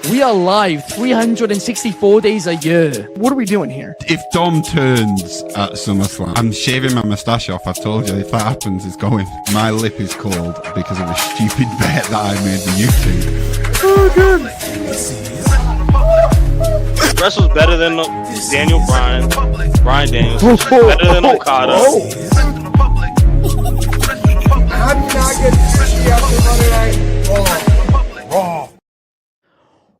We are live 364 days a year. What are we doing here? If Dom turns at SummerSlam, I'm shaving my moustache off. I've told you, if that happens, it's going. My lip is cold because of a stupid bet that I made with YouTube. Oh, good. Wrestle's better than Daniel Bryan. Bryan Daniels better than Okada. How do you not get Ricky after Monday Night Raw?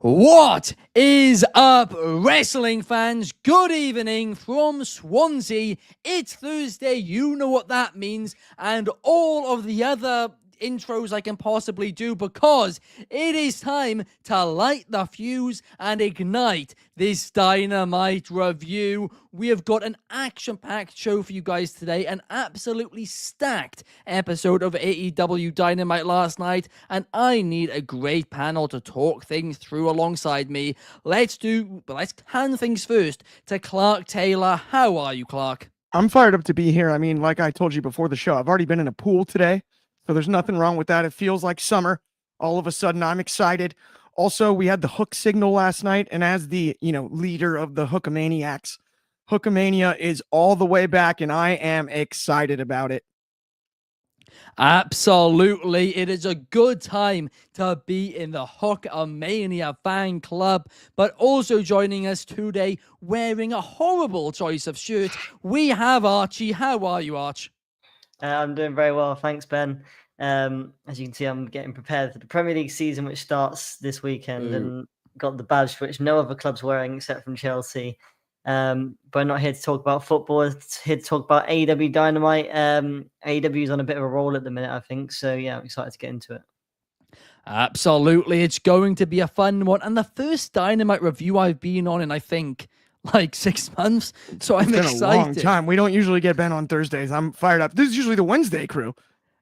What is up, wrestling fans? Good evening from Swansea. It's Thursday, you know what that means, and all of the other intros I can possibly do, because it is time to light the fuse and ignite this Dynamite review. We have got an action-packed show for you guys today, an absolutely stacked episode of AEW Dynamite last night, and I need a great panel to talk things through alongside me. Let's hand things first to Clark Taylor. How are you, Clark? I'm fired up to be here. I mean, like I told you before the show, I've already been in a pool today, so there's nothing wrong with that. It feels like summer. All of a sudden, I'm excited. Also, we had the Hook signal last night, and as the, leader of the Hookamaniacs, Hookamania is all the way back, and I am excited about it. Absolutely. It is a good time to be in the Hookamania fan club. But also joining us today, wearing a horrible choice of shirt, we have Archie. How are you, Arch? I'm doing very well, thanks, Ben. As you can see, I'm getting prepared for the Premier League season, which starts this weekend, and got the badge which no other club's wearing except from Chelsea. But I'm not here to talk about football. I'm here to talk about AEW Dynamite. AEW is on a bit of a roll at the minute, I think. So yeah, I'm excited to get into it. Absolutely, it's going to be a fun one, and the first Dynamite review I've been on in, I think, like 6 months. So I'm excited. It's been a long time. We don't usually get Ben on Thursdays. I'm fired up. This is usually the Wednesday crew.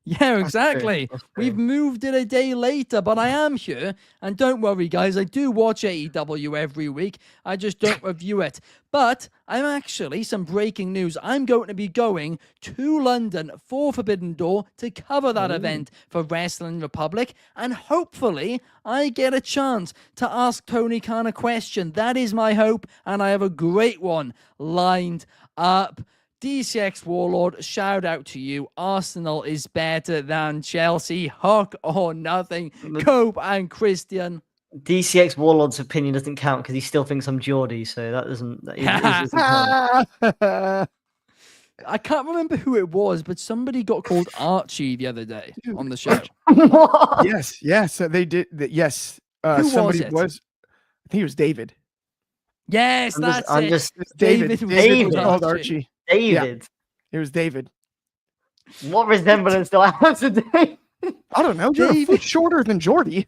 Yeah, exactly. We've moved it a day later, but I am here. And don't worry, guys, I do watch AEW every week. I just don't review it. But I'm actually, some breaking news, I'm going to be going to London for Forbidden Door to cover that event for Wrestling Republic. And hopefully I get a chance to ask Tony Khan a question. That is my hope. And I have a great one lined up. DCX Warlord, shout out to you. Arsenal is better than Chelsea. Hook or nothing. Cope and Christian. DCX Warlord's opinion doesn't count because he still thinks I'm Geordie, so that doesn't count. I can't remember who it was, but somebody got called Archie the other day on the show. Yes, they did. Yes, who somebody was it? I think it was David. Yes, that's it. David was called Archie. Archie. David. Yeah, it was David. What resemblance do I have to David? I don't know. You're a foot shorter than Geordie.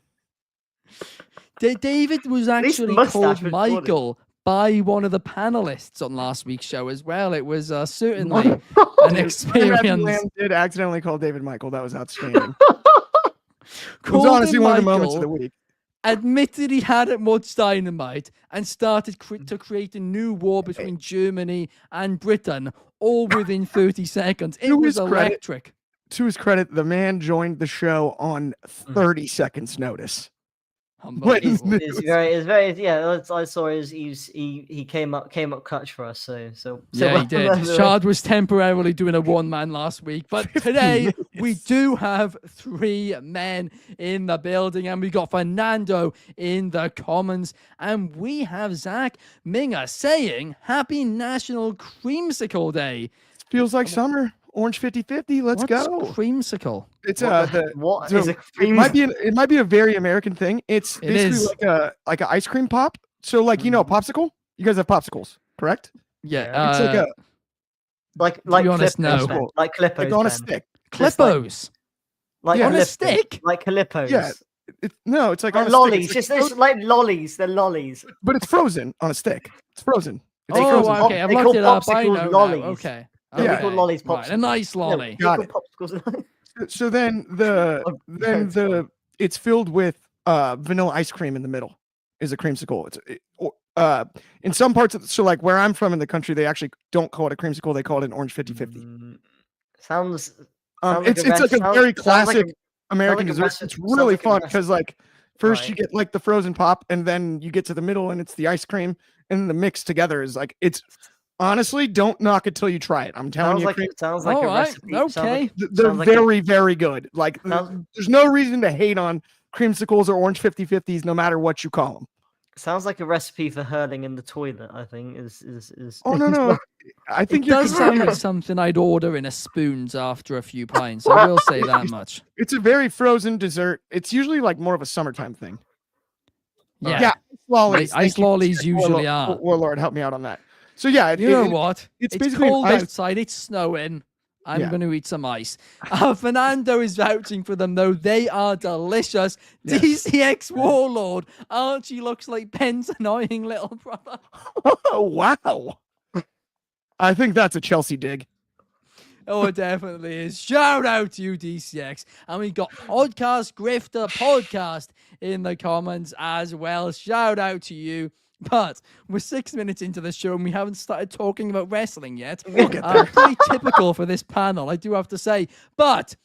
David was actually called Michael by one of the panelists on last week's show as well. It was certainly an experience. Lamb did accidentally call David Michael. That was outstanding. It was honestly one of the moments of the week. Admitted he hadn't watched Dynamite and started to create a new war between Germany and Britain, all within 30 seconds. It was electric. To his credit, the man joined the show on 30 seconds notice. It's very I saw he came up clutch for us. So yeah, he did. Shard was temporarily doing a one-man last week, but today we do have 3 men in the building, and we got Fernando in the comments, and we have Zach Minger saying Happy National Creamsicle Day. Feels like summer. Orange 50-50. Let's go. Creamsicle? It's what is a creamsicle? It might be a very American thing. It's basically like an ice cream pop. So popsicle. You guys have popsicles, correct? Yeah. It's like to be honest, no. Like Clippos. Like on a stick. Clippos. On a stick. Like Clippos. Yeah. It's like on a lollies. stick. It's like lollies. They're lollies. But it's frozen on a stick. It's frozen. It's frozen. Okay. I've looked it up. I know. Lollies. Okay. We call lollies popsicles. Right, a nice lolly. Got it. So then it's filled with vanilla ice cream in the middle is a creamsicle. In some parts of like where I'm from in the country, they actually don't call it a creamsicle. They call it an orange 50-50. Sounds it's like a very classic American dessert. It's really fun because like First, you Right. get like the frozen pop, and then you get to the middle, and it's the ice cream, and the mix together is like it's. Honestly, don't knock it till you try it. I'm telling Sounds you, like cream, sounds like All a right, recipe. okay. they're Sounds like a, very, very good. Like, sounds, there's no reason to hate on creamsicles or orange 50/50s, no matter what you call them. sounds like a recipe for hurling in the toilet. I think is. Oh no, I think It you're does sound like comparing- something I'd order in a spoons after a few pints. I will say that much. It's a very frozen dessert. It's usually like more of a summertime thing. Yeah. Yeah, lollies. Ice Thank you. lollies usually are. Warlord, help me out on that. So yeah, You know what? it's It's basically an cold ice- outside. It's snowing. I'm Yeah. going to eat some ice. Fernando is vouching for them, though. They are delicious. Yes. DCX Warlord. Archie looks like Ben's annoying little brother. Wow. I think that's a Chelsea dig. Oh, it definitely is. Shout out to you, DCX. And we got Podcast Grifter Podcast in the comments as well. Shout out to you. But we're 6 minutes into the show and we haven't started talking about wrestling yet. We'll get there. Pretty typical for this panel, I do have to say. But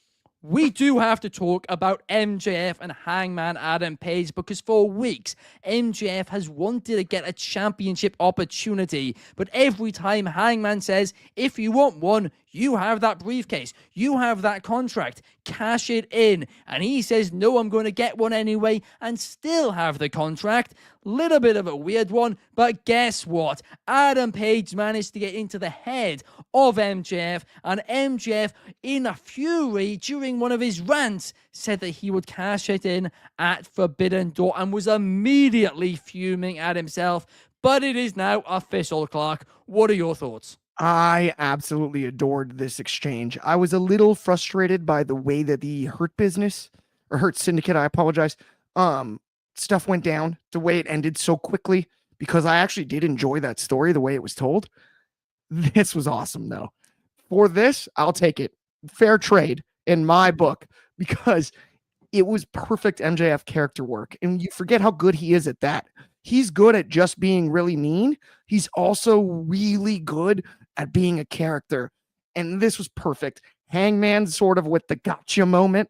we do have to talk about MJF and Hangman Adam Page because for weeks, MJF has wanted to get a championship opportunity. But every time Hangman says, if you want one, you have that briefcase. You have that contract. Cash it in. And he says, no, I'm going to get one anyway and still have the contract. Little bit of a weird one, but guess what? Adam Page managed to get into the head of MJF, and MJF, in a fury during one of his rants, said that he would cash it in at Forbidden Door and was immediately fuming at himself. But it is now official, Clark. What are your thoughts? I absolutely adored this exchange. I was a little frustrated by the way that the Hurt Business or Hurt Syndicate, I apologize, stuff went down, the way it ended so quickly, because I actually did enjoy that story, the way it was told. This was awesome, though. For this, I'll take it. Fair trade in my book, because it was perfect MJF character work. And you forget how good he is at that. He's good at just being really mean. He's also really good at being a character. And this was perfect. Hangman sort of with the gotcha moment.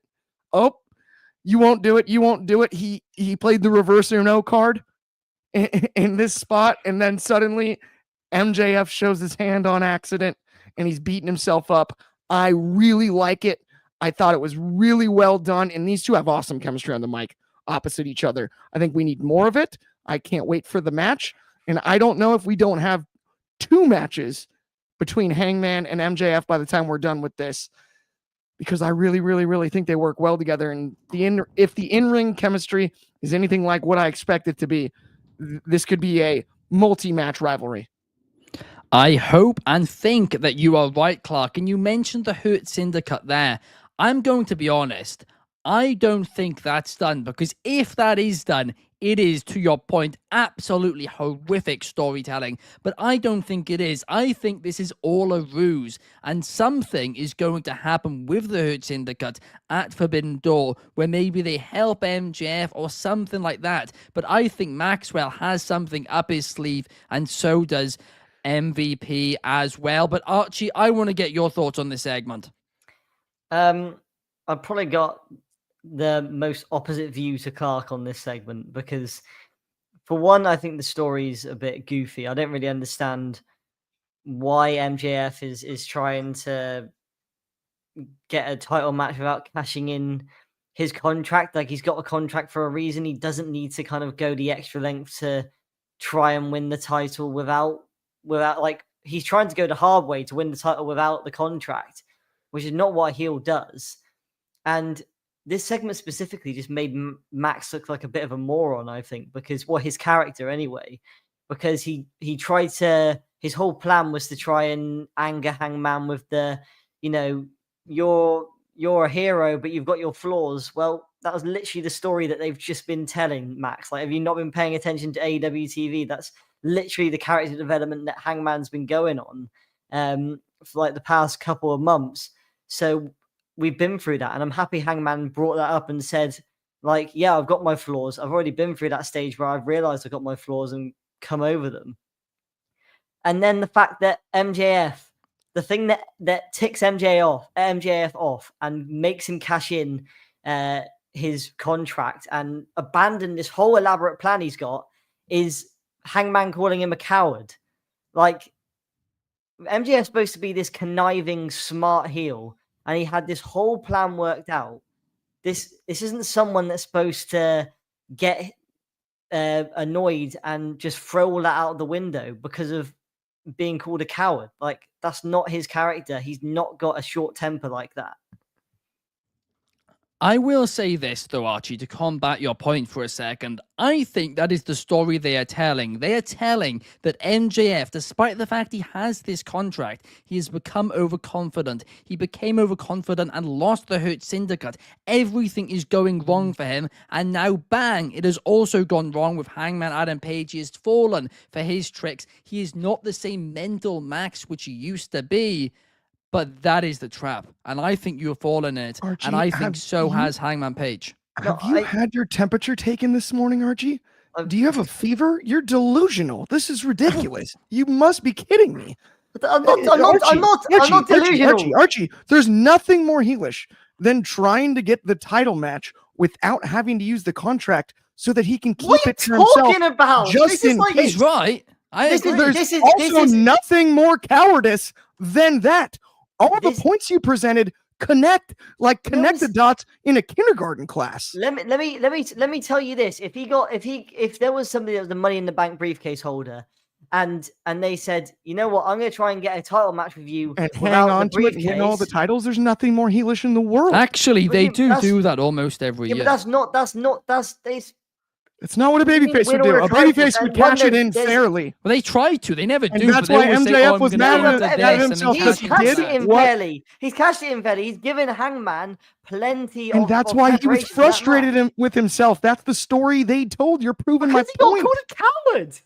Oh, you won't do it. You won't do it. He played the reverse Uno card in this spot. And then suddenly MJF shows his hand on accident and he's beating himself up. I really like it. I thought it was really well done. And these two have awesome chemistry on the mic opposite each other. I think we need more of it. I can't wait for the match. And I don't know if we don't have 2 matches between Hangman and MJF by the time we're done with this, because I really, really, really think they work well together. And if the in-ring chemistry is anything like what I expect it to be, this could be a multi-match rivalry. I hope and think that you are right, Clark. And you mentioned the Hurt Syndicate there. I'm going to be honest. I don't think that's done, because if that is done, it is, to your point, absolutely horrific storytelling. But I don't think it is. I think this is all a ruse, and something is going to happen with the Hurt Syndicate at Forbidden Door, where maybe they help MJF or something like that. But I think Maxwell has something up his sleeve, and so does MVP as well. But Archie, I want to get your thoughts on this segment. I've probably got the most opposite view to Clark on this segment, because for one, I think the story's a bit goofy. I don't really understand why MJF is trying to get a title match without cashing in his contract. Like, he's got a contract for a reason. He doesn't need to kind of go the extra length to try and win the title without like, he's trying to go the hard way to win the title without the contract, which is not what a heel does. And this segment specifically just made Max look like a bit of a moron, I think, because his character anyway, because he tried to, his whole plan was to try and anger Hangman with the, you're a hero, but you've got your flaws. Well, that was literally the story that they've just been telling, Max. Like, have you not been paying attention to AEW TV? That's literally the character development that Hangman's been going on for like the past couple of months. So we've been through that, and I'm happy Hangman brought that up and said, like, yeah, I've got my flaws. I've already been through that stage where I've realized I've got my flaws and come over them. And then the fact that MJF, the thing that ticks MJF off and makes him cash in his contract and abandon this whole elaborate plan he's got is Hangman calling him a coward. Like, MJF's supposed to be this conniving, smart heel, and he had this whole plan worked out. This isn't someone that's supposed to get annoyed and just throw all that out the window because of being called a coward. Like, that's not his character. He's not got a short temper like that. I will say this, though, Archie, to combat your point for a second. I think that is the story they are telling. They are telling that MJF, despite the fact he has this contract, he has become overconfident. He became overconfident and lost the Hurt Syndicate. Everything is going wrong for him. And now, bang, it has also gone wrong with Hangman Adam Page. He has fallen for his tricks. He is not the same mental max which he used to be. But that is the trap, and I think you have fallen in it, Archie, and I think so has Hangman Page. Have you had your temperature taken this morning, Archie? Do you have a fever? You're delusional. This is ridiculous. You must be kidding me. I'm not delusional. Archie, there's nothing more heelish than trying to get the title match without having to use the contract so that he can keep it to himself. What are you talking about? Just in case. He's right. There's also nothing more cowardice than that. All the points you presented connect the dots in a kindergarten class. Let me tell you this: if there was somebody that was the Money in the Bank briefcase holder, and they said, you know what, I'm going to try and get a title match with you and hang on to it and win all the titles, there's nothing more heelish in the world. Actually, they do that almost every year. But it's not what a babyface would do. A babyface would cash it in fairly. Well, they tried to. They never do. And that's why MJF was mad at himself. He's cashed it in fairly. He's cashed it in fairly. He's given Hangman plenty of. And that's why he was frustrated with himself. That's the story they told. You're proving my point. He got called a coward.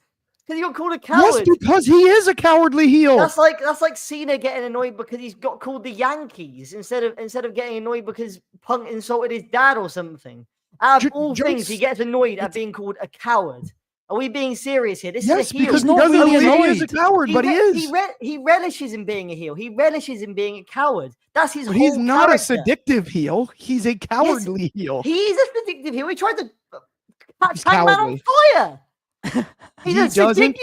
Because he got called a coward. Yes, because he is a cowardly heel. That's like Cena getting annoyed because he's got called the Yankees instead of getting annoyed because Punk insulted his dad or something. Out of all things, he gets annoyed at being called a coward. Are we being serious here? This is a heel. Because he doesn't believe he is a coward, but he is. He relishes in being a heel. He relishes in being a coward. That's his whole He's not character. a seductive heel. He's a cowardly heel. He's a seductive heel. He tried to catch Hangman on fire. He's a seductive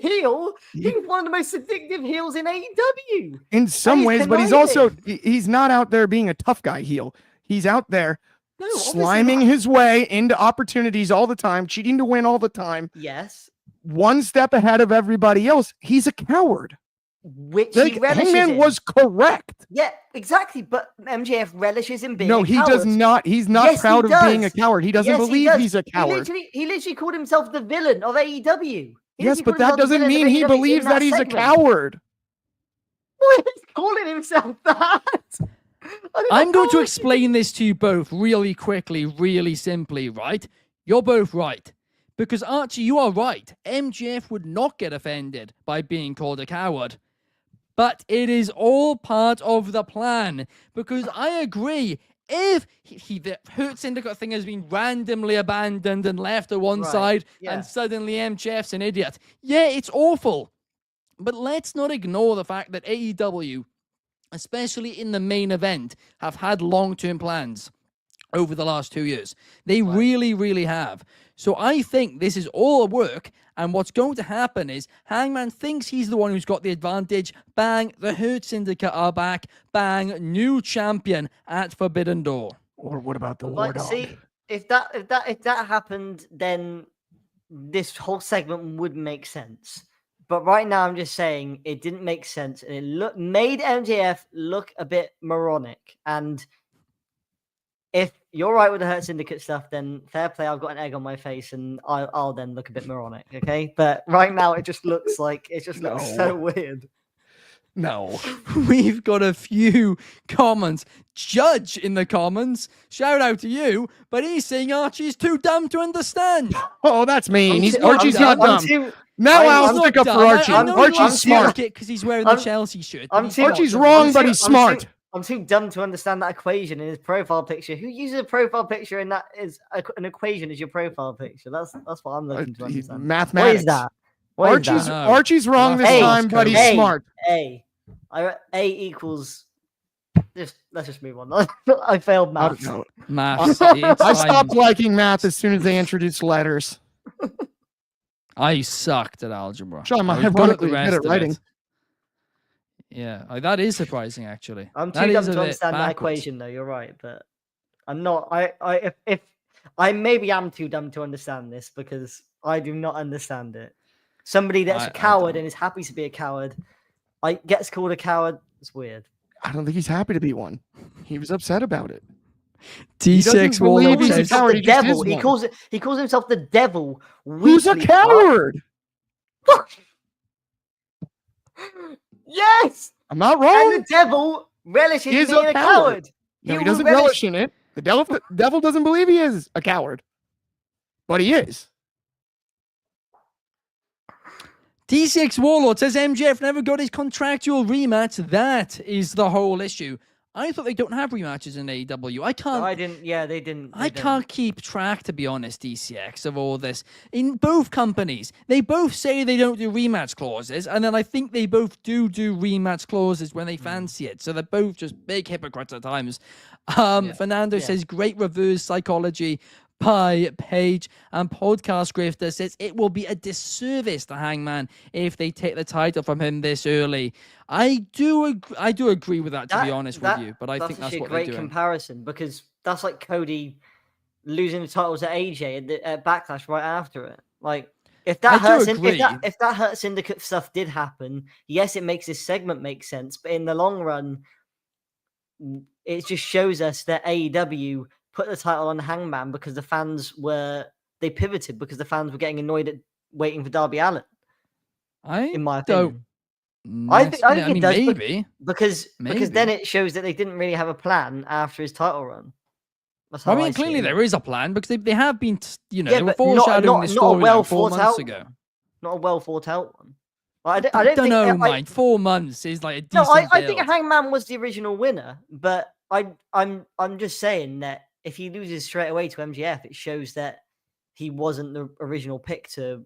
heel. He's one of the most seductive heels in AEW. In some ways, but he's not out there being a tough guy heel. He's out there sliming his way into opportunities all the time, cheating to win all the time. Yes. One step ahead of everybody else. He's a coward. Which he relishes Hangman in. was correct. Yeah, exactly. But MJF relishes in being a coward. No, he does not. He's not proud of being a coward. He doesn't believe he's a coward. He literally called himself the villain of AEW. Yes, but that doesn't mean he believes that he's a coward. Why is he calling himself that? I'm going to explain this to you both really quickly, really simply, right? You're both right. Because, Archie, you are right. MJF would not get offended by being called a coward. But it is all part of the plan. Because I agree, if the Hurt Syndicate thing has been randomly abandoned and left to one side, and suddenly MJF's an idiot, yeah, it's awful. But let's not ignore the fact that AEW, especially in the main event, have had long-term plans over the last 2 years. They really, really have. So I think this is all a work, and what's going to happen is Hangman thinks he's the one who's got the advantage. Bang, the Hurt Syndicate are back. Bang, new champion at Forbidden Door. Or what about the War Dog? See, if that happened, then this whole segment would make sense. But right now, I'm just saying it didn't make sense, and it made MJF look a bit moronic. And if you're right with the Hurt Syndicate stuff, then fair play. I've got an egg on my face, and I'll then look a bit moronic. Okay, but right now, it just looks like looks so weird. No, we've got a few comments. Judge in the comments, shout out to you, but he's saying Archie's too dumb to understand. Oh, that's mean. Archie's not dumb. Now I'll stick up for Archie. Archie's smart because he's wearing the Chelsea shirt. Archie's wrong, but he's smart. I'm too dumb to understand that equation in his profile picture. Who uses a profile picture and that is an equation as your profile picture? That's what I'm looking to understand. Mathematics. What is that? Archie's wrong this time, but he's smart. A equals let's just move on. I failed I maths. don't know. Maths. I stopped liking math as soon as they introduced letters. I sucked at algebra. Which I'm I was good at the ironically good rest at of writing. it. Yeah, that is surprising, actually. I'm That too dumb is a to bit understand that backwards. equation, though. You're right, but I'm not. If I maybe am too dumb to understand this because I do not understand it. Somebody that's I a coward don't. and is happy to be a coward, gets called a coward. It's weird. I don't think he's happy to be one. He was upset about it. doesn't D6 believe Warlock he's a says, coward. The he just devil. is He one. calls himself the devil. Who's a weekly, Mark. coward? Yes, I'm not and wrong. the devil relishes He is being a a coward. coward. No, he will doesn't relish- relish in it. The devil doesn't believe he is a coward, but he is. D6 Warlord says MJF never got his contractual rematch. That is the whole issue. I thought they don't have rematches in AEW. I can't. I didn't. Yeah, they didn't. I can't keep track, to be honest, DCX, of all this. In both companies, they both say they don't do rematch clauses, and then I think they both do rematch clauses when they fancy it. So they're both just big hypocrites at times. Fernando says, great reverse psychology by Page, and Podcast Grifter says it will be a disservice to Hangman if they take the title from him this early. I do agree with that, to be honest with you, but I think that's what they're great doing. comparison because that's like Cody losing the titles at AJ at Backlash right after it. Like if that hurts, if that Hurt Syndicate stuff did happen, yes, it makes this segment make sense, but in the long run, it just shows us that AEW put the title on Hangman because the fans they pivoted because the fans were getting annoyed at waiting for Darby Allin. In my opinion, I think it does, maybe because then it shows that they didn't really have a plan after his title run. That's how clearly there is a plan because they have been, they were but foreshadowing the story like 4 months ago. Not a well thought out one. I don't know, Mike. 4 months is like a decent I think build. Hangman was the original winner, but I'm just saying that if he loses straight away to MJF, it shows that he wasn't the original pick to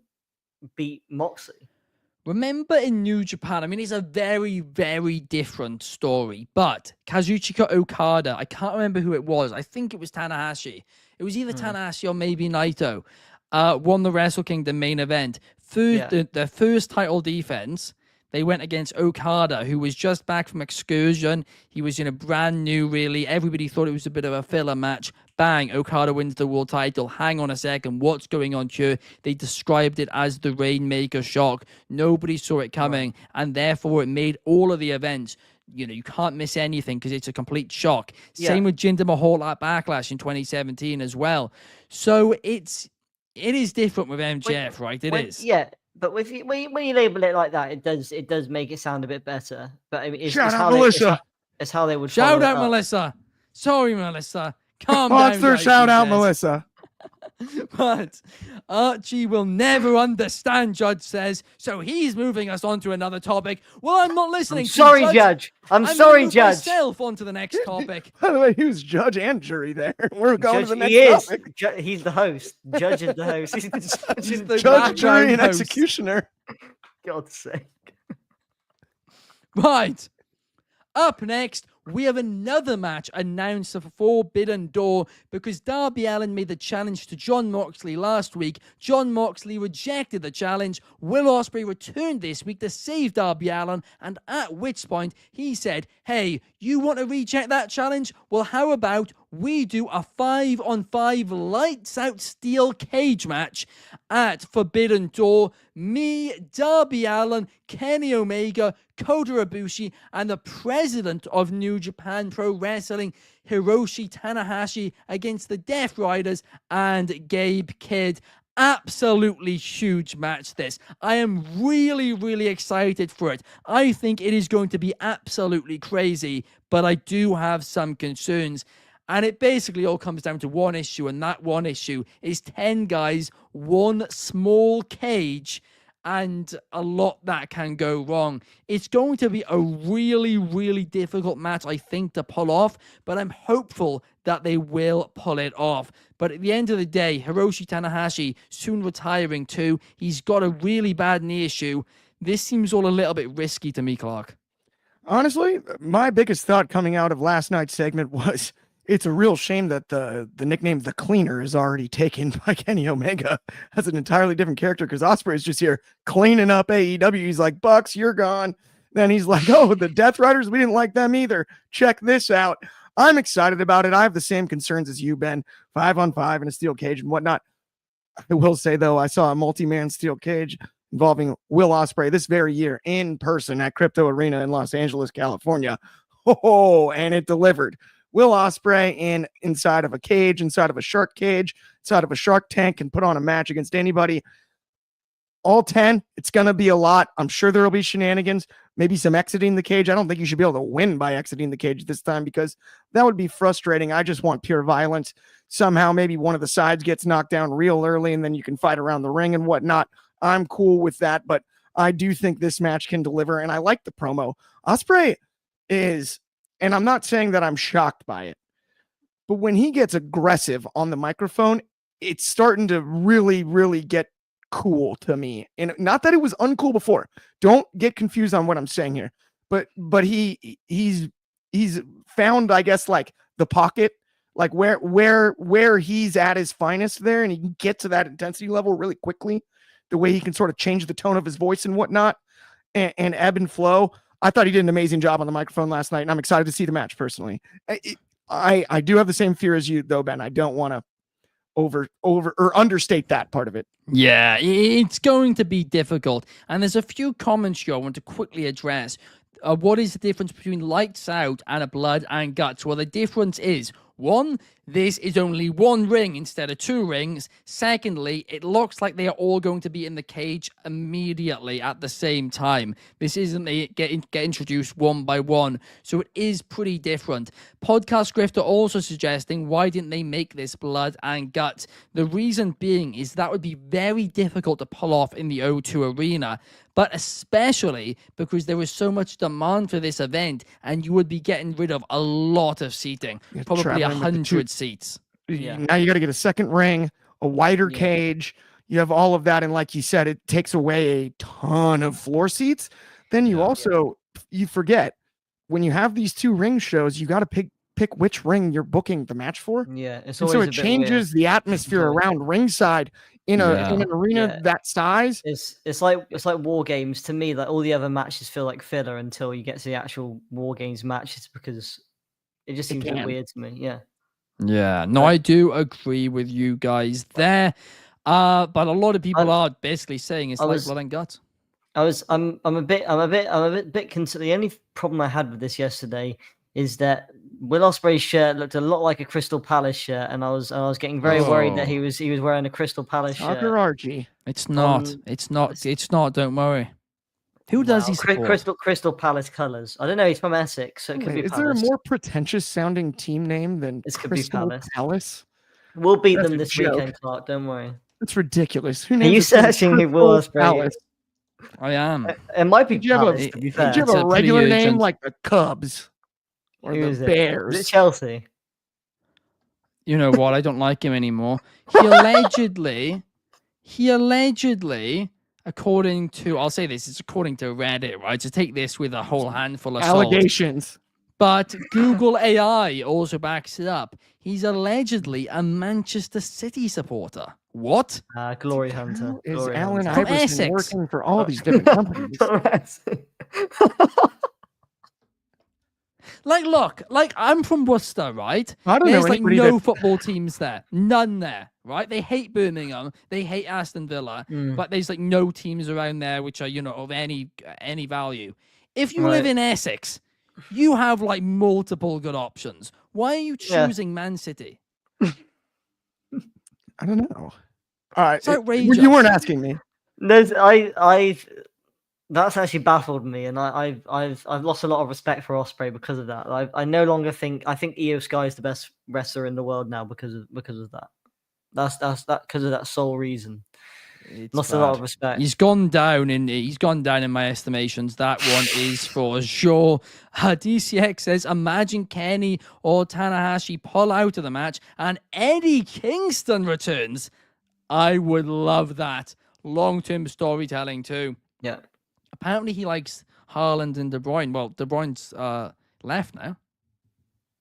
beat Moxley. Remember in New Japan, it's a very, very different story, but Kazuchika Okada, I can't remember who it was. I think it was Tanahashi. It was either Tanahashi or maybe Naito. Won the Wrestle Kingdom main event. Their first title defense, they went against Okada, who was just back from excursion. He was brand new, really. Everybody thought it was a bit of a filler match. Bang, Okada wins the world title. Hang on a second, what's going on here? They described it as the Rainmaker shock. Nobody saw it coming, and therefore it made all of the events, you can't miss anything because it's a complete shock. Same with Jinder Mahal at Backlash in 2017 as well. So it is different with MJF, right? It is. Yeah. But when you label it like that, it does make it sound a bit better. But shout out Melissa. It's how they would shout out Melissa. Sorry, Melissa. Calm down. Monster shout out Melissa. But Archie will never understand, Judge says, so he's moving us on to another topic. Well, I'm not listening. Sorry, Judge. I'm sorry, Judge. Myself on to the next topic. By the way, he was judge and jury there. We're going to the next topic. He's the host. Judge is the host. He's the judge, jury, and executioner. God's sake. Right. Up next, we have another match announced for Forbidden Door because Darby Allin made the challenge to Jon Moxley last week. Jon Moxley rejected the challenge. Will Ospreay returned this week to save Darby Allin, and at which point he said, hey, you want to reject that challenge? Well, how about we do a 5-on-5 lights out steel cage match at Forbidden Door? Me, Darby Allin, Kenny Omega, Kota Ibushi, and the president of New Japan Pro Wrestling, Hiroshi Tanahashi, against the Death Riders and Gabe Kidd. Absolutely huge match this. I am really, really excited for it. I think it is going to be absolutely crazy, but I do have some concerns. And it basically all comes down to one issue, and that one issue is 10 guys, one small cage, and a lot that can go wrong. It's going to be a really, really difficult match, I think, to pull off, but I'm hopeful that they will pull it off. But at the end of the day, Hiroshi Tanahashi, soon retiring too, he's got a really bad knee issue. This seems all a little bit risky to me, Clark. Honestly, my biggest thought coming out of last night's segment was it's a real shame that the nickname The Cleaner is already taken by Kenny Omega as an entirely different character, because Ospreay is just here cleaning up AEW. He's like, Bucks, you're gone. Then he's like, oh, the Death Riders, we didn't like them either. Check this out. I'm excited about it. I have the same concerns as you, Ben. 5-on-5 in a steel cage and whatnot. I will say, though, I saw a multi-man steel cage involving Will Ospreay this very year in person at Crypto Arena in Los Angeles, California. Oh, and it delivered. Will Ospreay inside of a cage, inside of a shark cage, inside of a shark tank, and put on a match against anybody. All 10, it's going to be a lot. I'm sure there will be shenanigans, maybe some exiting the cage. I don't think you should be able to win by exiting the cage this time, because that would be frustrating. I just want pure violence. Somehow maybe one of the sides gets knocked down real early and then you can fight around the ring and whatnot. I'm cool with that, but I do think this match can deliver, and I like the promo. Ospreay is, and I'm not saying that I'm shocked by it, but when he gets aggressive on the microphone, it's starting to really, really get cool to me. And not that it was uncool before. Don't get confused on what I'm saying here. But he's found, I guess, like the pocket, like where he's at his finest there, and he can get to that intensity level really quickly. The way he can sort of change the tone of his voice and whatnot, and ebb and flow. I thought he did an amazing job on the microphone last night, and I'm excited to see the match personally. I do have the same fear as you, though, Ben. I don't want to over or understate that part of it. Yeah, it's going to be difficult. And there's a few comments here I want to quickly address. What is the difference between lights out and a blood and guts? Well, the difference is, one, this is only one ring instead of two rings. Secondly, it looks like they are all going to be in the cage immediately at the same time. This isn't they get introduced one by one, so it is pretty different. Podcast Grifter also suggesting, why didn't they make this blood and guts? The reason being is that would be very difficult to pull off in the O2 Arena, but especially because there was so much demand for this event, and you would be getting rid of a lot of seating, probably 100 seats. Yeah. Now you got to get a second ring, a wider cage. You have all of that, and like you said, it takes away a ton of floor seats. Then you you forget, when you have these two ring shows, you got to pick which ring you're booking the match for. Yeah, so it changes the atmosphere around ringside in an arena that size. It's like War Games to me. Like all the other matches feel like filler until you get to the actual War Games matches, because it just seems a bit weird to me. Yeah, no, I do agree with you guys there. But a lot of people are basically saying it's like blood and guts. I'm a bit concerned. The only problem I had with this yesterday is that Will Ospreay's shirt looked a lot like a Crystal Palace shirt, and I was getting very worried that he was wearing a Crystal Palace shirt. Archie. It's not. It's not. Don't worry. Who does he support? Crystal Palace colours. I don't know. He's from Essex, so it could be Palace. Is there a more pretentious sounding team name than Crystal Palace? We'll beat them this weekend, Clark. Don't worry. It's ridiculous. Are you searching who Will Ospreay? I am. It might be. Did you have a regular name like the Cubs or the Bears? Is it Chelsea? You know what? I don't like him anymore. He allegedly, according to, I'll say this, it's according to Reddit, right? So take this with a whole handful of allegations. Salt. But Google AI also backs it up. He's allegedly a Manchester City supporter. What? Glory Hunter. Is Allen Iverson working for all these different companies? Look, I'm from Worcester, right? I don't There's know no football teams there. None there, right? They hate Birmingham. They hate Aston Villa. But there's no teams around there which are, of any value. If you live in Essex, you have multiple good options. Why are you choosing Man City? I don't know. All right, it's outrageous. You weren't asking me. That's actually baffled me, and I've lost a lot of respect for Ospreay because of that. I no longer think Io Sky is the best wrestler in the world now because of that. That's because of that sole reason. Lost a lot of respect. He's gone down in my estimations. That one is for sure. DCX says, imagine Kenny or Tanahashi pull out of the match and Eddie Kingston returns. I would love that. Long-term storytelling too. Yeah. Apparently he likes Haaland and De Bruyne. Well, De Bruyne's left now.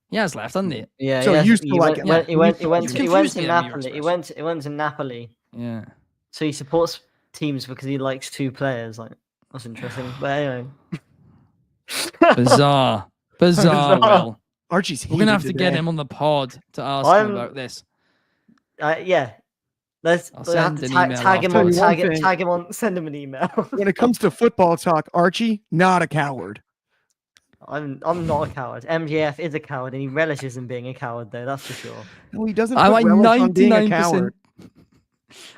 He has left, hasn't he? Yeah. So yeah, he used to like went, it. he went It's to confusing me, your Napoli. He went to Napoli. Yeah. So he supports teams because he likes two players. Like that's interesting. But anyway, Bizarre. Bizarre. Will. Archie's We're gonna have heated to get today. him on the pod to ask him about this. Yeah. Let's I'll we'll have send to an tag, email tag him on, afterwards. tag, One it, thing. tag him on, send him an email. When it comes to football talk, Archie, not a coward. I'm not a coward. MJF is a coward, and he relishes in being a coward, though. That's for sure. No, he doesn't I'm put like relish on being a 99%. coward.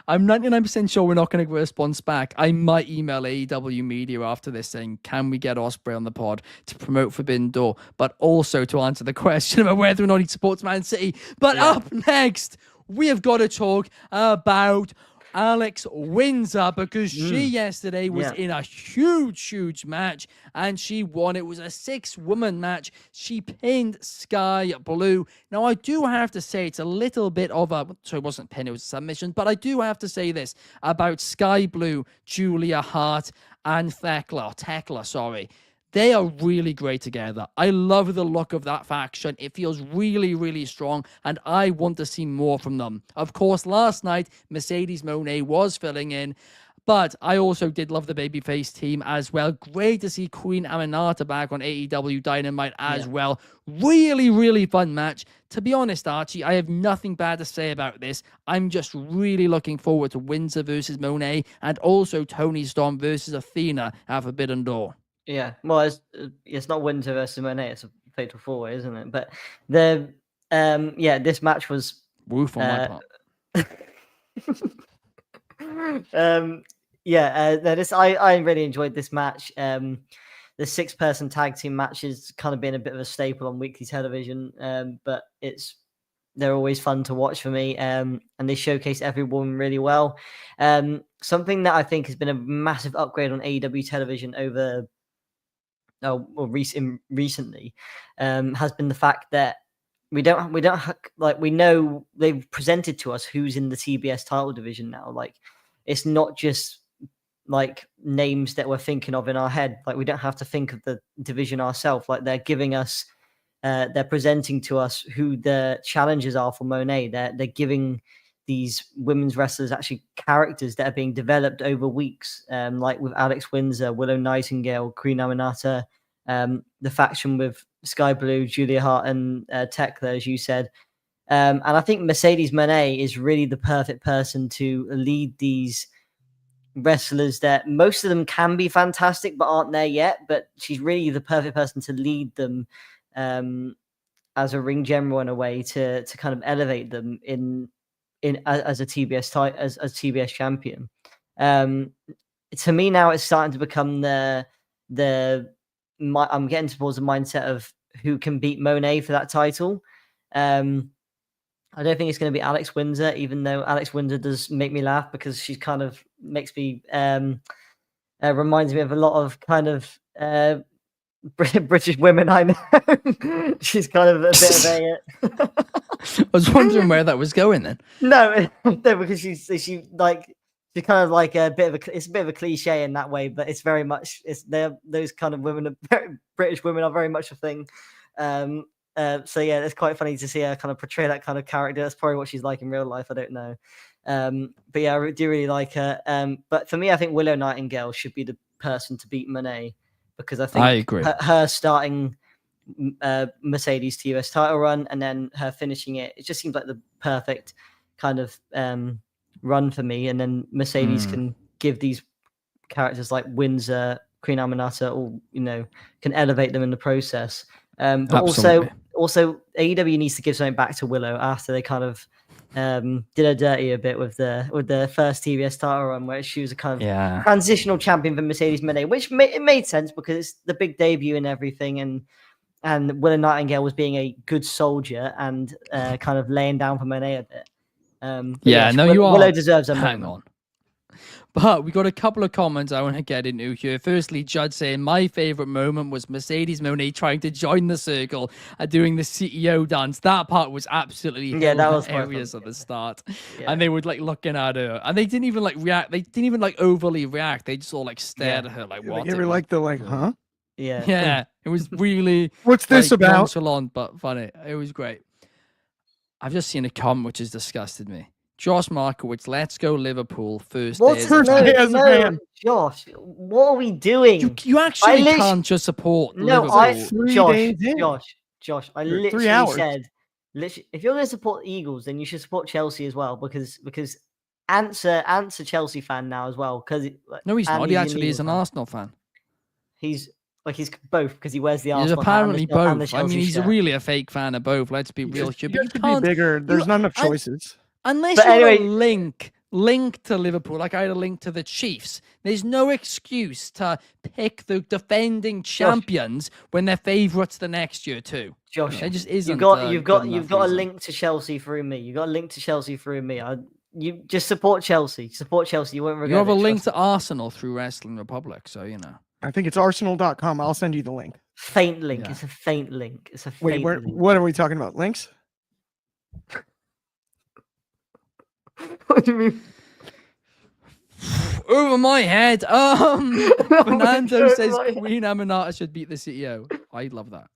I'm 99% sure we're not going to get a response back. I might email AEW Media after this saying, can we get Ospreay on the pod to promote Forbidden Door, but also to answer the question about whether or not he supports Man City. But up next, we have got to talk about Alex Windsor because she yesterday was in a huge match and she won. It was a 6-woman match. She pinned Sky Blue. Now, I do have to say it's a little bit of a... So it wasn't pin, it was a submission. But I do have to say this about Sky Blue, Julia Hart, and Tekla, sorry. They are really great together. I love the look of that faction. It feels really strong, and I want to see more from them. Of course, last night, Mercedes Moné was filling in, but I also did love the babyface team as well. Great to see Queen Aminata back on AEW Dynamite as well. Really fun match. To be honest, Archie, I have nothing bad to say about this. I'm just really looking forward to Windsor versus Moné, and also Toni Storm versus Athena at Forbidden Door. Yeah, well, it's not Windsor versus Monet. It's a fatal 4-way, isn't it? But this match was woof on my part. I really enjoyed this match. The 6-person tag team matches kind of been a bit of a staple on weekly television, but they're always fun to watch for me, and they showcase every woman really well. Something that I think has been a massive upgrade on AEW television recently has been the fact that we know they've presented to us who's in the TBS title division now. Like, it's not just like names that we're thinking of in our head. Like, we don't have to think of the division ourselves. Like, they're giving us, they're presenting to us who the challenges are for Monet. They're giving these women's wrestlers actually characters that are being developed over weeks, like with Alex Windsor, Willow Nightingale, Queen Aminata, the faction with Sky Blue, Julia Hart, and Tekla, as you said. And I think Mercedes Moné is really the perfect person to lead these wrestlers that most of them can be fantastic but aren't there yet. But she's really the perfect person to lead them as a ring general in a way to kind of elevate them as a TBS as TBS champion. To me now, it's starting to become I'm getting towards the mindset of who can beat Monet for that title. I don't think it's going to be Alex Windsor, even though Alex Windsor does make me laugh because she kind of makes me reminds me of a lot of kind of British women I know. She's kind of a bit of a. I was wondering where that was going then. No, because she's kind of like a bit of a. It's a bit of a cliche in that way, but it's very much. Those kind of women. British women are very much a thing. So yeah, it's quite funny to see her kind of portray that kind of character. That's probably what she's like in real life. I don't know. But yeah, I do really like her. But for me, I think Willow Nightingale should be the person to beat Monet because I think I agree. Her starting Mercedes TUS title run and then her finishing it just seems like the perfect kind of run for me. And then Mercedes can give these characters like Windsor, Queen Aminata, all can elevate them in the process. But also AEW needs to give something back to Willow after they kind of did her dirty a bit with the first TBS title run where she was a kind of transitional champion for Mercedes Moné, which it made sense because it's the big debut and everything, and Willow Nightingale was being a good soldier and kind of laying down for Moné a bit. you are. Willow deserves a Hang moment. But we got a couple of comments I want to get into here. Firstly, Judd saying, my favorite moment was Mercedes Moné trying to join the circle and doing the CEO dance. That part was absolutely that was hilarious at the start. Yeah. And they were like looking at her, and they didn't even like react. They didn't even like overly react. They just all like stared at her like, what? Give her like the like, huh? Yeah. Yeah, it was really What's this like, about? nonchalant but funny. It was great. I've just seen a comment which has disgusted me. Josh Markowitz, let's go Liverpool first. What's day as her a fan. day as a fan? Josh, what are we doing? You actually lit- can't just support No, Liverpool. Josh, I 3 literally hours. said, if you're going to support the Eagles, then you should support Chelsea as well, because Ant's a Chelsea fan now as well. No, he's not. He actually is Eagles an fan. Arsenal fan. He's both, because he wears the He's Arsenal hat apparently and the both. I Chelsea mean, he's shirt. really a fake fan of both. Let's be real here. You But have to be bigger. There's not enough choices. Unless But you want anyway- to link to Liverpool, like I had a link to the Chiefs, there's no excuse to pick the defending champions when they're favourites the next year too. Josh, It just isn't. you've got a link to Chelsea through me. You got a link to Chelsea through me. You just support Chelsea. Support Chelsea. You won't regret. You have a it, link trust to Arsenal through Wrestling Republic, so you know. I think it's arsenal.com. I'll send you the link. Faint link. Yeah. It's a faint link. It's a faint Wait, link. what are we talking about? Links? What do you mean? Over my head. Fernando over says my head. Queen Aminata should beat the CEO. I'd love that.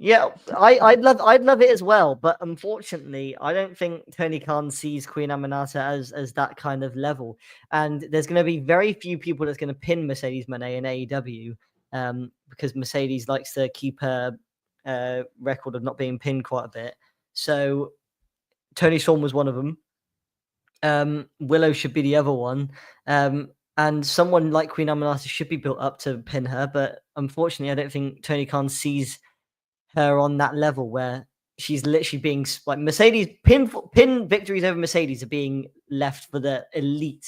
Yeah, I'd love it as well, but unfortunately, I don't think Tony Khan sees Queen Aminata as that kind of level. And there's going to be very few people that's going to pin Mercedes Moné in AEW, because Mercedes likes to keep her record of not being pinned quite a bit. So Tony Storm was one of them. Willow should be the other one. And someone like Queen Aminata should be built up to pin her, but unfortunately, I don't think Tony Khan sees her on that level where she's literally being like Mercedes pin victories over Mercedes are being left for the elite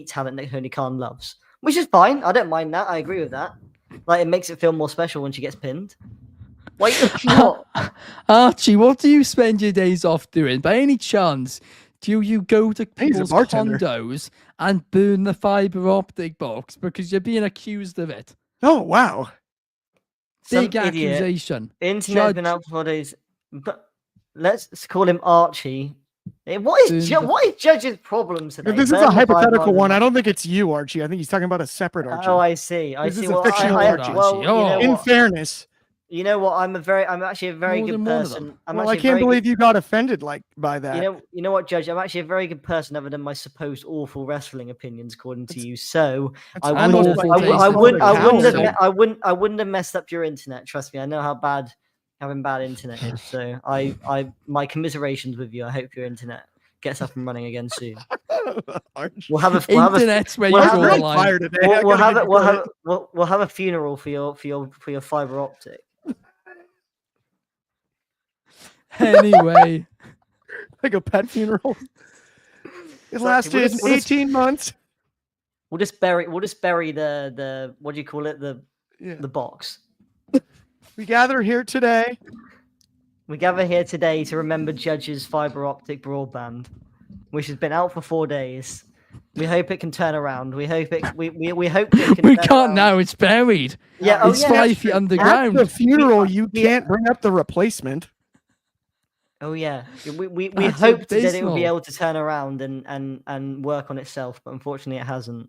talent that Tony Khan loves, which is fine. I don't mind that. I agree with that. Like, it makes it feel more special when she gets pinned. Wait, what? Archie, what do you spend your days off doing? By any chance, do you go to He's a people's bartender. condos and burn the fiber optic box because you're being accused of it? Oh, wow. Some Big idiot. accusation. Internet's been Judge- out for 4 days, but let's call him Archie. What is Judge's problem today? This is Burn a the hypothetical fiber one. optic- I don't think it's you, Archie. I think he's talking about a separate Archie. Oh, I see. This is a fictional Archie. well, you know In In what? fairness, You know what? I'm actually a very More good than one of person. them. I'm well, I actually a can't very believe you got offended by that. You know what, Judge? I'm actually a very good person, other than my supposed awful wrestling opinions, according to you. So That's I an wouldn't, awful I, taste I, in wouldn't, I my wouldn't, have, mouth. me- I wouldn't have messed up your internet. Trust me, I know how bad having bad internet is. So my commiserations with you. I hope your internet gets up and running again soon. Archie. We'll have a Internet's where you we'll draw have the You're on line. fire today. I we'll gotta have give it. you We'll credit. have we'll have a funeral for your fiber optic. Anyway, Like a pet funeral. It So, lasted we'll just- 18 months. We'll just bury the what do you call it, Yeah. the box. We gather here today. We gather here today to remember Judge's fiber optic broadband, which has been out for 4 days. We hope it can turn around. We hope it. We hope it can. we turn can't around. now. It's buried. Yeah, It's 5 feet At underground. the funeral, you can't bring up the replacement. Oh yeah. We That's hoped that it would abysmal. be able to turn around and work on itself, but unfortunately it hasn't.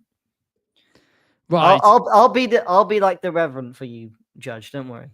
Right. I'll be like the Reverend for you, Judge. Don't worry.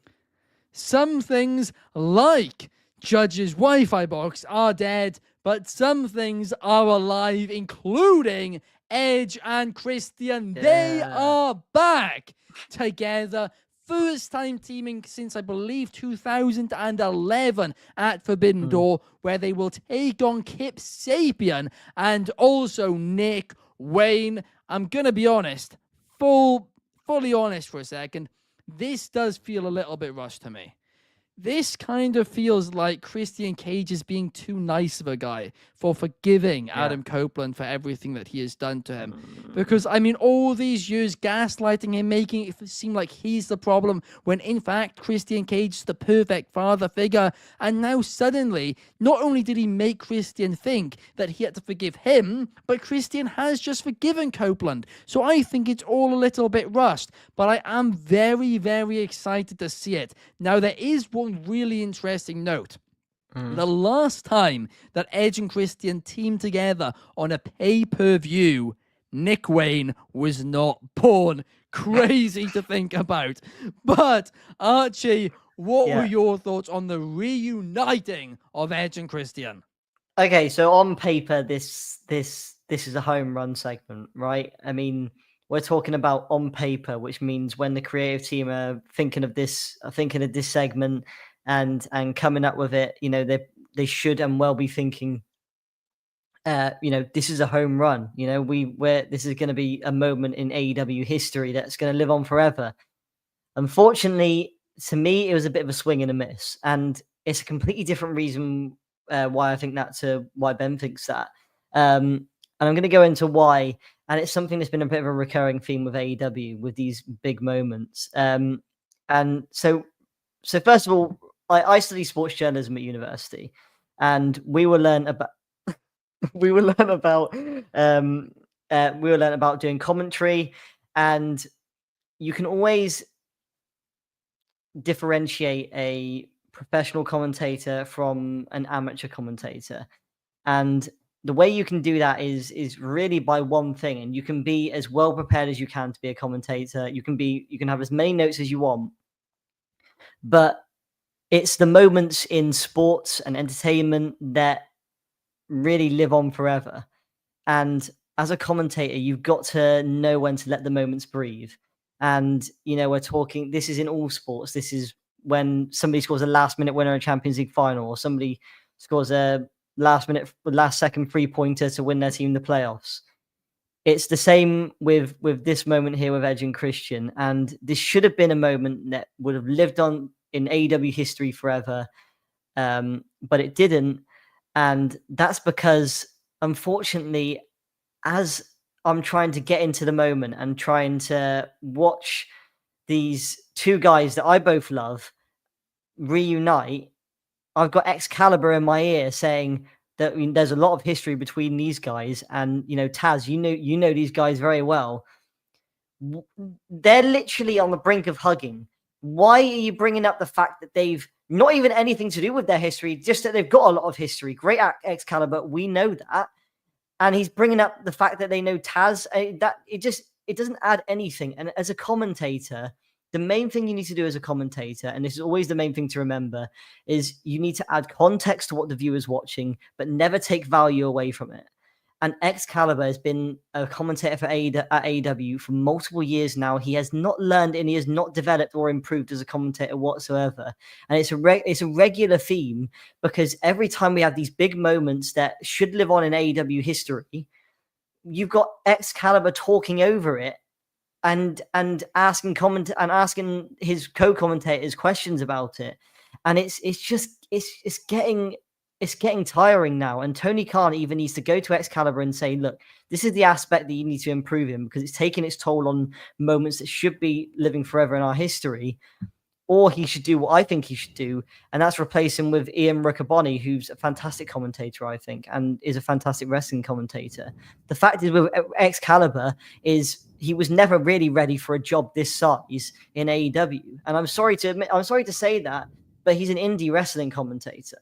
Some things, like Judge's Wi-Fi box, are dead, but some things are alive, including Edge and Christian. They Yeah. are back together. First time teaming since, I believe, 2011 at Forbidden Door, where they will take on Kip Sapien and also Nick Wayne. I'm going to be honest, fully honest for a second. This does feel a little bit rushed to me. This kind of feels like Christian Cage is being too nice of a guy for forgiving Adam Copeland for everything that he has done to him. Because, I mean, all these years gaslighting him, making it seem like he's the problem, when in fact, Christian Cage is the perfect father figure. And now suddenly, not only did he make Christian think that he had to forgive him, but Christian has just forgiven Copeland. So I think it's all a little bit rushed, but I am very, very excited to see it. Now, there is one really interesting note. The last time that Edge and Christian teamed together on a pay-per-view, Nick Wayne was not born. Crazy to think about. But, Archie, what were your thoughts on the reuniting of Edge and Christian? Okay, so on paper, this is a home run segment, right? I mean, we're talking about on paper, which means when the creative team are thinking of this segment and coming up with it, you know, they should and well be thinking, you know, this is a home run. You know, this is going to be a moment in AEW history that's going to live on forever. Unfortunately, to me, it was a bit of a swing and a miss, and it's a completely different reason why I think why Ben thinks that. And I'm going to go into why, and it's something that's been a bit of a recurring theme with AEW with these big moments. And so first of all, I study sports journalism at university, and we will learn about doing commentary, and you can always differentiate a professional commentator from an amateur commentator, and the way you can do that is really by one thing, and you can be as well prepared as you can to be a commentator. You can have as many notes as you want, but it's the moments in sports and entertainment that really live on forever. And as a commentator, you've got to know when to let the moments breathe. And, you know, this is in all sports. This is when somebody scores a last-minute winner in a Champions League final, or somebody scores a last-second three-pointer to win their team the playoffs. It's the same with this moment here with Edge and Christian. And this should have been a moment that would have lived on in AEW history forever, but it didn't. And that's because, unfortunately, as I'm trying to get into the moment and trying to watch these two guys that I both love reunite, I've got Excalibur in my ear saying that there's a lot of history between these guys. And, you know, Taz, you know these guys very well. They're literally on the brink of hugging. Why are you bringing up the fact that they've not even anything to do with their history, just that they've got a lot of history? Great Excalibur, we know that. And he's bringing up the fact that they know Taz. It doesn't add anything. And as a commentator, the main thing you need to do as a commentator, and this is always the main thing to remember, is you need to add context to what the viewer's watching, but never take value away from it. And Excalibur has been a commentator at AEW for multiple years now. He has not learned and he has not developed or improved as a commentator whatsoever. And it's a regular theme, because every time we have these big moments that should live on in AEW history, you've got Excalibur talking over it and asking his co-commentators questions about it. And it's getting tiring now. And Tony Khan even needs to go to Excalibur and say, look, this is the aspect that you need to improve in, because it's taking its toll on moments that should be living forever in our history. Or he should do what I think he should do, and that's replace him with Ian Riccaboni, who's a fantastic commentator, I think, and is a fantastic wrestling commentator. The fact is with Excalibur is he was never really ready for a job this size in AEW. And I'm sorry to say that, but he's an indie wrestling commentator.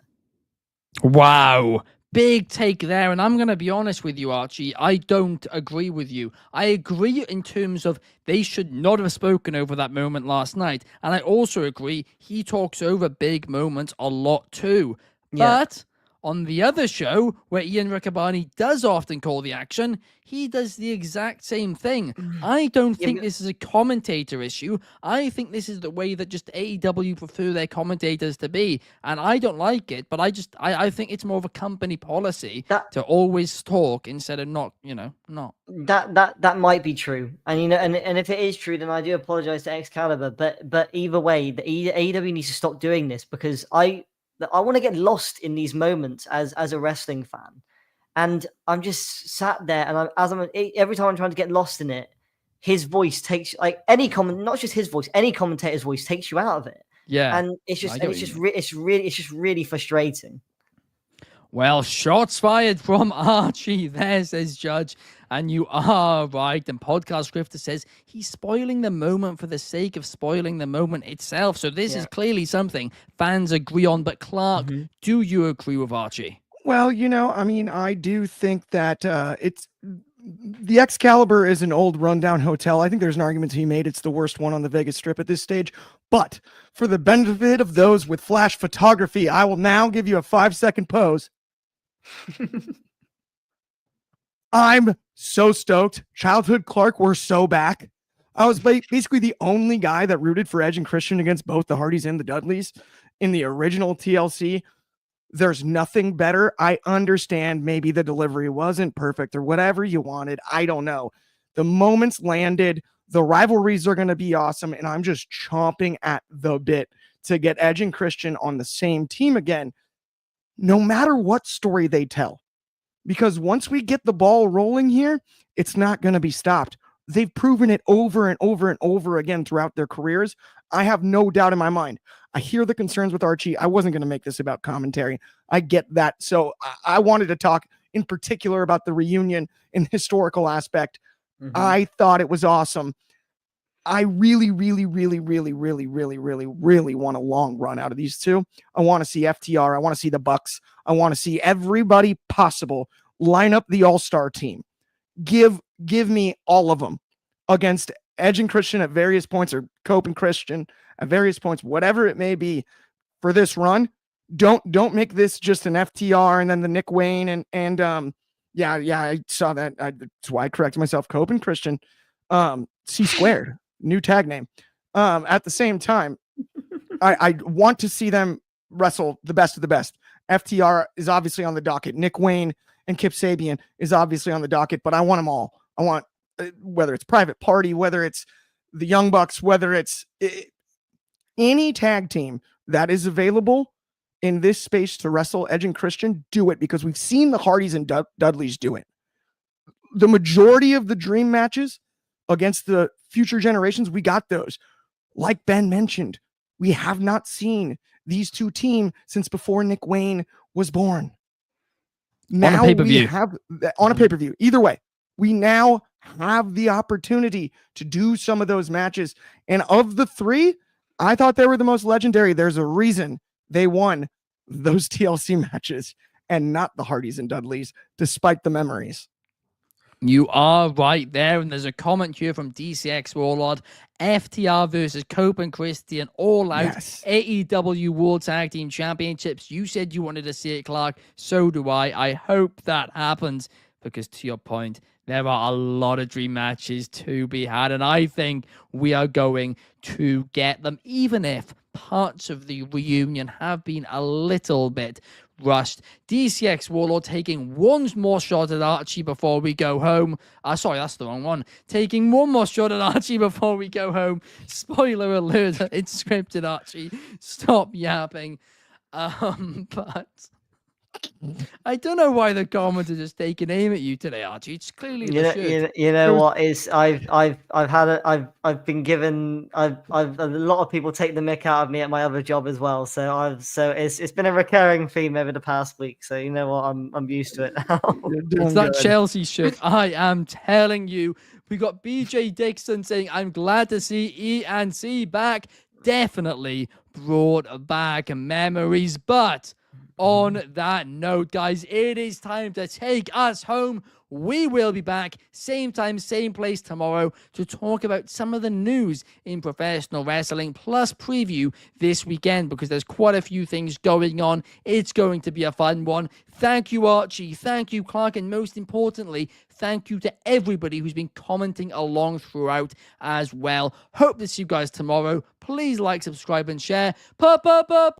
Wow. Big take there, and I'm going to be honest with you, Archie. I don't agree with you. I agree in terms of they should not have spoken over that moment last night, and I also agree he talks over big moments a lot too. Yeah. But on the other show, where Ian Riccaboni does often call the action, he does the exact same thing. I don't think this is a commentator issue. I think this is the way that just AEW prefer their commentators to be. And I don't like it, but I think it's more of a company policy to always talk instead of not. That might be true. And you know, and if it is true, then I do apologize to Excalibur. But either way, the AEW needs to stop doing this, because I want to get lost in these moments as a wrestling fan. And I'm just sat there, and every time I'm trying to get lost in it, his voice takes like not just his voice, any commentator's voice takes you out of it. Yeah. And it's just really frustrating. Well, shots fired from Archie there, says Judge. And you are right. And Podcast Scripter says he's spoiling the moment for the sake of spoiling the moment itself. So this is clearly something fans agree on. But Clark, do you agree with Archie? Well, I mean, I do think that it's the Excalibur is an old rundown hotel. I think there's an argument to be made. It's the worst one on the Vegas Strip at this stage. But for the benefit of those with flash photography, I will now give you a 5-second pose. I'm so stoked. Childhood Clark, we're so back. I was basically the only guy that rooted for Edge and Christian against both the Hardys and the Dudleys in the original TLC. There's nothing better. I understand maybe the delivery wasn't perfect or whatever you wanted. I don't know. The moments landed. The rivalries are going to be awesome. And I'm just chomping at the bit to get Edge and Christian on the same team again, no matter what story they tell. Because once we get the ball rolling here, it's not going to be stopped. They've proven it over and over and over again throughout their careers. I have no doubt in my mind. I hear the concerns with Archie. I wasn't going to make this about commentary. I get that. So I wanted to talk in particular about the reunion and historical aspect. I thought it was awesome. I really, really, really, really, really, really, really, really want a long run out of these two. I want to see FTR. I want to see the Bucks. I want to see everybody possible line up the all-star team. Give me all of them against Edge and Christian at various points, or Cope and Christian at various points, whatever it may be for this run. Don't make this just an FTR and then the Nick Wayne and I saw that. That's why I corrected myself. Cope and Christian, C squared. New tag name. At the same time, I want to see them wrestle the best of the best. FTR is obviously on the docket. Nick Wayne and Kip Sabian is obviously on the docket, but I want them all. I want, whether it's Private Party, whether it's the Young Bucks, whether it's any tag team that is available in this space to wrestle Edge and Christian, do it, because we've seen the Hardys and Dudleys do it. The majority of the dream matches against the future generations, we got those. Like Ben mentioned, we have not seen these two team since before Nick Wayne was born. Now we have on a pay-per-view. Either way, we now have the opportunity to do some of those matches. And of the three, I thought they were the most legendary. There's a reason they won those TLC matches and not the Hardys and Dudleys, despite the memories. You are right there, and there's a comment here from DCX Warlord. FTR versus Cope and Christian all out. Yes. AEW World Tag Team Championships. You said you wanted to see it, Clark. So do I. I hope that happens, because to your point, there are a lot of dream matches to be had, and I think we are going to get them, even if parts of the reunion have been a little bit rushed. DCX Warlord taking one more shot at Archie before we go home. Sorry, that's the wrong one. Taking one more shot at Archie before we go home. Spoiler alert, it's scripted, Archie. Stop yapping. But I don't know why the comments are just taking aim at you today, Archie. It's clearly you know what is I've been given a lot of people take the mick out of me at my other job as well. So it's been a recurring theme over the past week. So you know what, I'm used to it now. It's that Chelsea shit. I am telling you. We got BJ Dixon saying, "I'm glad to see E&C back. Definitely brought back memories, but." On that note, guys, it is time to take us home. We will be back same time, same place tomorrow to talk about some of the news in professional wrestling, plus preview this weekend, because there's quite a few things going on. It's going to be a fun one. Thank you, Archie. Thank you, Clark. And most importantly, thank you to everybody who's been commenting along throughout as well. Hope to see you guys tomorrow. Please like, subscribe, and share.